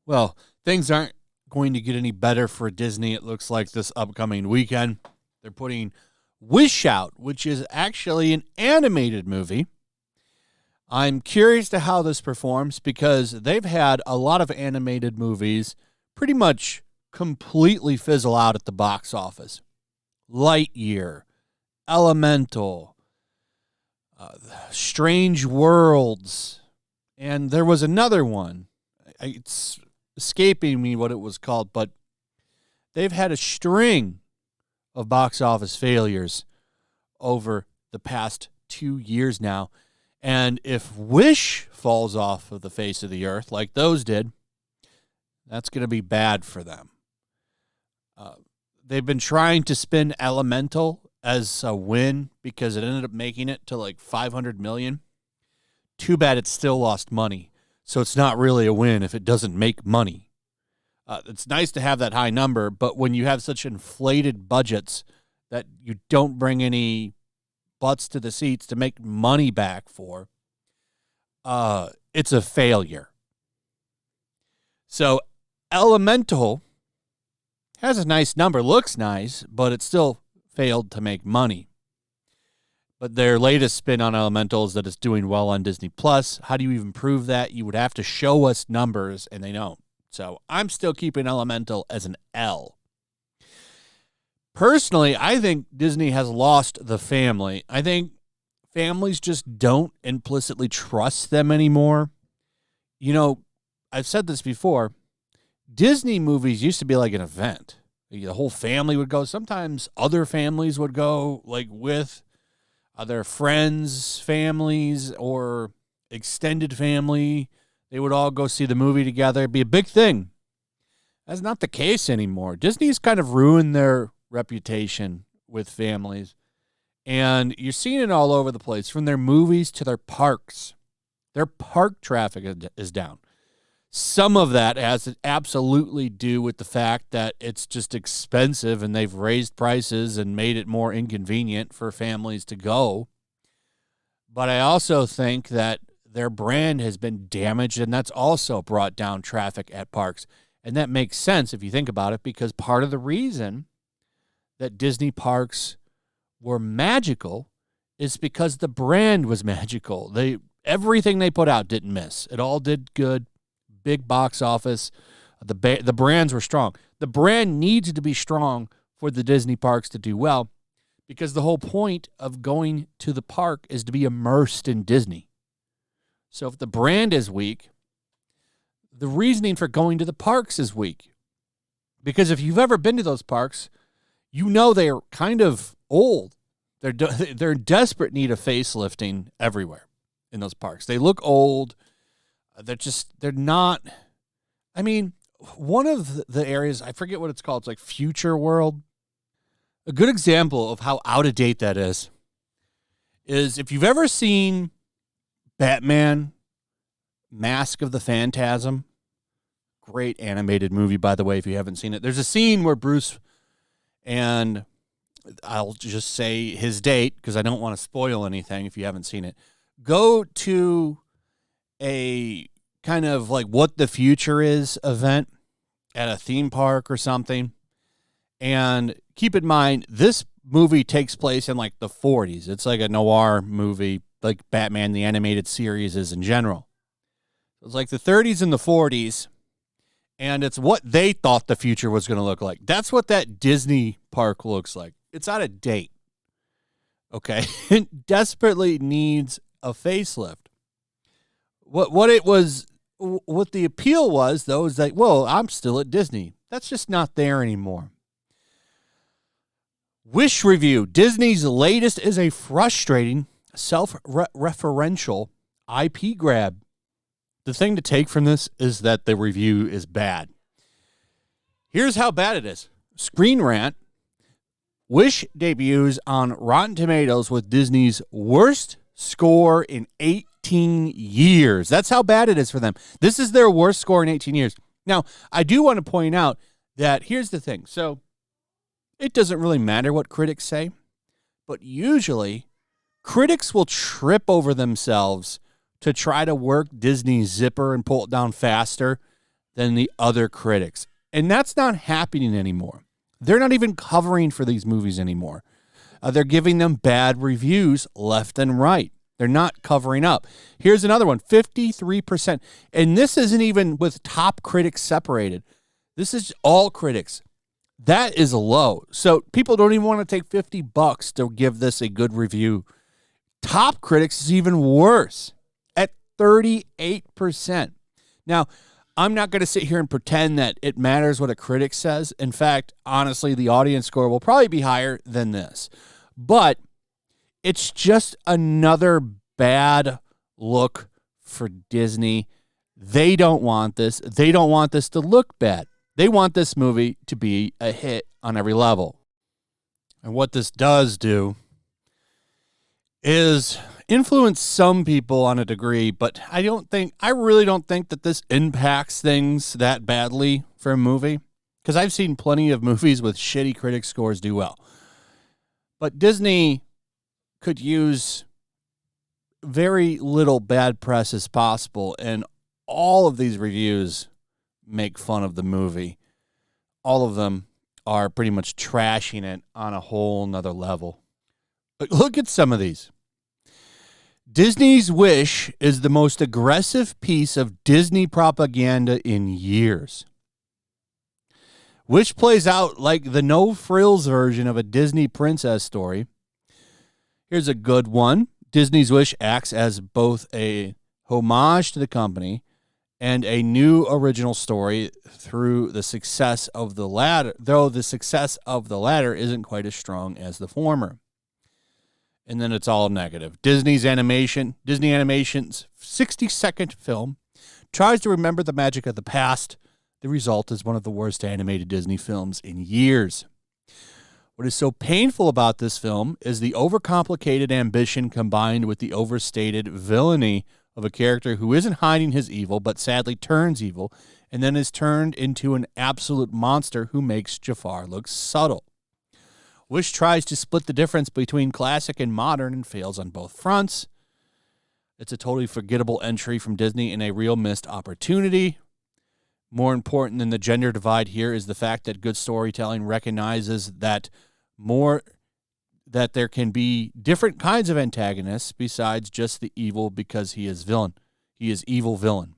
Well, things aren't going to get any better for Disney, it looks like, this upcoming weekend. They're putting Wish out, which is actually an animated movie. I'm curious to how this performs because they've had a lot of animated movies pretty much completely fizzle out at the box office. Lightyear, Elemental, Strange Worlds, and there was another one. It's escaping me what it was called, but they've had a string of box office failures over the past 2 years now. And if Wish falls off of the face of the earth like those did, that's going to be bad for them. They've been trying to spin Elemental as a win because it ended up making it to like $500 million. Too bad it still lost money. So it's not really a win if it doesn't make money. It's nice to have that high number, but when you have such inflated budgets that you don't bring any butts to the seats to make money back for, it's a failure. So Elemental has a nice number, looks nice, but it still failed to make money. But their latest spin on Elemental is that it's doing well on Disney+. How do you even prove that? You would have to show us numbers, and they don't. So I'm still keeping Elemental as an L. Personally, I think Disney has lost the family. I think families just don't implicitly trust them anymore. You know, I've said this before. Disney movies used to be like an event. The whole family would go. Sometimes other families would go, like with their friends, families, or extended family. They would all go see the movie together. It'd be a big thing. That's not the case anymore. Disney's kind of ruined their reputation with families. And you're seeing it all over the place, from their movies to their parks. Their park traffic is down. Some of that has to absolutely do with the fact that it's just expensive and they've raised prices and made it more inconvenient for families to go. But I also think that their brand has been damaged, and that's also brought down traffic at parks. And that makes sense if you think about it, because part of the reason that Disney parks were magical is because the brand was magical. Everything they put out didn't miss. It all did good. Big box office. The brands were strong. The brand needs to be strong for the Disney parks to do well, because the whole point of going to the park is to be immersed in Disney. So if the brand is weak, the reasoning for going to the parks is weak. Because if you've ever been to those parks, you know they're kind of old. They're in desperate need of facelifting everywhere in those parks. They look old. They're not, I mean, one of the areas, I forget what it's called, it's like Future World. A good example of how out of date that is if you've ever seen Batman, Mask of the Phantasm, great animated movie, by the way, if you haven't seen it. There's a scene where Bruce, and I'll just say his date because I don't want to spoil anything if you haven't seen it, go to a kind of like what the future is event at a theme park or something. And keep in mind, this movie takes place in like the 40s. It's like a noir movie, like Batman, the animated series is in general. It's like the 30s and the 40s. And it's what they thought the future was going to look like. That's what that Disney park looks like. It's out of date. Okay. It desperately needs a facelift. What the appeal was, though, is that, well, I'm still at Disney. That's just not there anymore. Wish review. Disney's latest is a frustrating, self-referential IP grab. The thing to take from this is that the review is bad. Here's how bad it is. Screen Rant. Wish debuts on Rotten Tomatoes with Disney's worst score in 18 years. That's how bad it is for them. This is their worst score in 18 years. Now, I do want to point out that here's the thing. So it doesn't really matter what critics say. But usually, critics will trip over themselves to try to work Disney's zipper and pull it down faster than the other critics. And that's not happening anymore. They're not even covering for these movies anymore. They're giving them bad reviews left and right. They're not covering up. Here's another one, 53%. And this isn't even with top critics separated. This is all critics. That is low. So people don't even want to take $50 to give this a good review. Top critics is even worse at 38%. Now, I'm not going to sit here and pretend that it matters what a critic says. In fact, honestly, the audience score will probably be higher than this. But it's just another bad look for Disney. They don't want this. They don't want this to look bad. They want this movie to be a hit on every level. And what this does do is influence some people on a degree, but I really don't think that this impacts things that badly for a movie, because I've seen plenty of movies with shitty critic scores do well. But Disney could use very little bad press as possible, and all of these reviews make fun of the movie. All of them are pretty much trashing it on a whole nother level. But look at some of these. Disney's Wish is the most aggressive piece of Disney propaganda in years. Wish plays out like the no-frills version of a Disney princess story. Here's a good one. Disney's Wish acts as both a homage to the company and a new original story through the success of the latter, though the success of the latter isn't quite as strong as the former. And then it's all negative. Disney Animation's 60-second film tries to remember the magic of the past. The result is one of the worst animated Disney films in years. What is so painful about this film is the overcomplicated ambition combined with the overstated villainy of a character who isn't hiding his evil, but sadly turns evil, and then is turned into an absolute monster who makes Jafar look subtle. Wish tries to split the difference between classic and modern and fails on both fronts. It's a totally forgettable entry from Disney and a real missed opportunity. More important than the gender divide here is the fact that good storytelling recognizes that there can be different kinds of antagonists besides just the evil because he is villain. He is evil villain.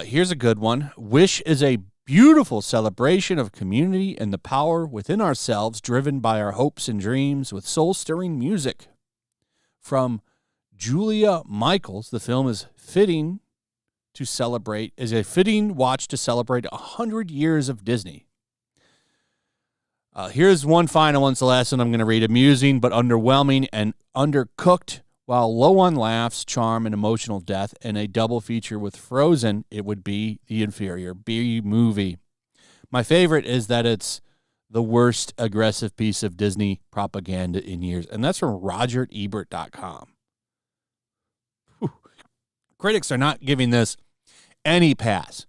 Here's a good one. Wish is a beautiful celebration of community and the power within ourselves, driven by our hopes and dreams with soul-stirring music. From Julia Michaels, the film is a fitting watch to celebrate 100 years of Disney. Here's one final one. It's the last one I'm going to read. Amusing but underwhelming and undercooked. While low on laughs, charm, and emotional depth, and a double feature with Frozen, it would be the inferior B movie. My favorite is that it's the worst aggressive piece of Disney propaganda in years, and that's from RogerEbert.com. Critics are not giving this any pass.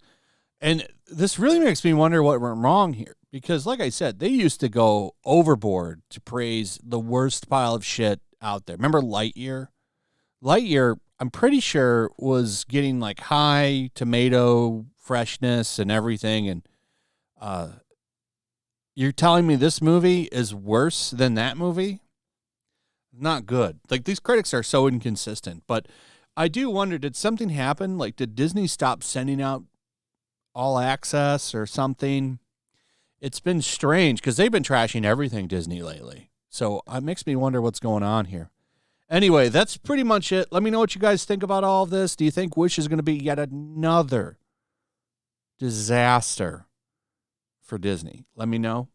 And this really makes me wonder what went wrong here, because like I said, they used to go overboard to praise the worst pile of shit out there. Remember Lightyear? Lightyear, I'm pretty sure, was getting like high tomato freshness and everything. And you're telling me this movie is worse than that movie? Not good. Like, these critics are so inconsistent. But I do wonder, did something happen? Like, did Disney stop sending out all access or something? It's been strange because they've been trashing everything Disney lately. So it makes me wonder what's going on here. Anyway, that's pretty much it. Let me know what you guys think about all of this. Do you think Wish is going to be yet another disaster for Disney? Let me know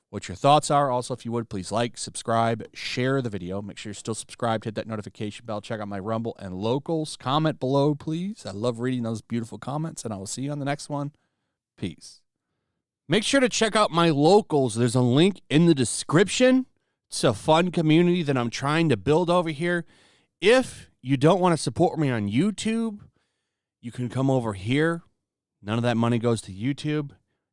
what your thoughts are. Also, if you would, please like, subscribe, share the video. Make sure you're still subscribed. Hit that notification bell. Check out my Rumble and Locals. Comment below, please. I love reading those beautiful comments, and I will see you on the next one. Peace. Make sure to check out my Locals. There's a link in the description. It's a fun community that I'm trying to build over here. If you don't want to support me on YouTube, you can come over here. None of that money goes to YouTube.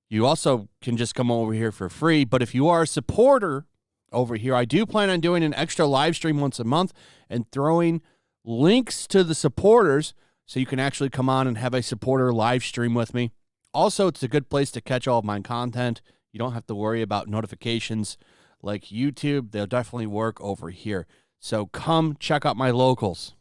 You also can just come over here for free. But if you are a supporter over here. I do plan on doing an extra live stream once a month and throwing links to the supporters so you can actually come on and have a supporter live stream with me. Also, it's a good place to catch all of my content. You don't have to worry about notifications like YouTube. They'll definitely work over here. So come check out my locals.